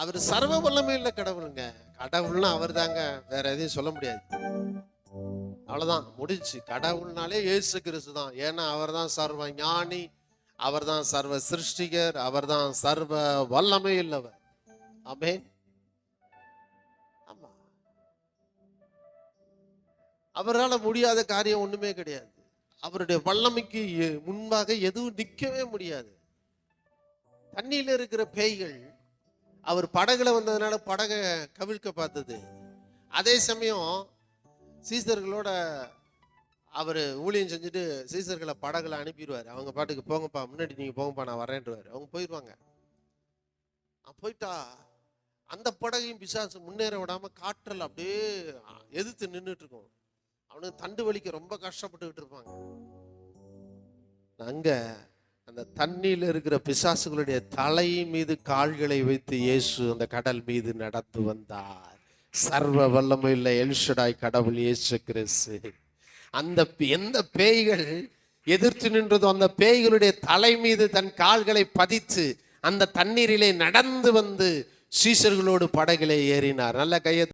அவர் சர்வ வல்லமை உள்ள கடவுளுங்க. கடவுள்னா அவர் தாங்க, வேற எதையும் சொல்ல முடியாது. அவ்வளவுதான், முடிச்சு. கடவுள்னாலே இயேசு கிறிஸ்து தான். ஏன்னா அவர் தான் சர்வ ஞானி, அவர் தான் சர்வ சிருஷ்டிகர், அவர் தான் சர்வ வல்லமை உள்ளவர். ஆமென். ஆமா, அவரால முடியாத காரியம் ஒண்ணுமே கிடையாது. அவருடைய வல்லமைக்கு முன்பாக எதுவும் நிற்கவே முடியாது. தண்ணியில இருக்கிற பேய்கள் அவர் படகுல வந்ததுனால படகை கவிழ்க்க பார்த்தது. அதே சமயம் சீசர்களோட அவர் ஊழியம் செஞ்சுட்டு சீசர்களை படகுல அனுப்பிடுவார். அவங்க பாட்டுக்கு போங்கப்பா, முன்னாடி நீங்க போங்கப்பா, நான் வரேன்றுவார். அவங்க போயிடுவாங்க. போயிட்டா அந்த படகையும் பிசாசு முன்னேற விடாம காற்றல் அப்படியே எதிர்த்து நின்றுட்டு இருக்கும். அவனுக்கு தண்டு வலிக்க ரொம்ப கஷ்டப்பட்டுக்கிட்டு இருப்பாங்க. அங்க அந்த தண்ணியில இருக்கிற பிசாசுகளுடைய தலை மீது கால்களை வைத்து இயேசு அந்த கடல் மீது நடந்து வந்தார். சர்வ வல்லமையுள்ள எல்ஷடாய் கடவுள் இயேசு கிறிஸ்து. அந்த எந்த பேய்கள் எதிர்த்து நின்றதோ அந்த பேய்களுடைய தலை மீது தன் கால்களை பதித்து அந்த தண்ணீரிலே நடந்து வந்து சீஷர்களோடு படகிலே ஏறினார். நல்ல கையை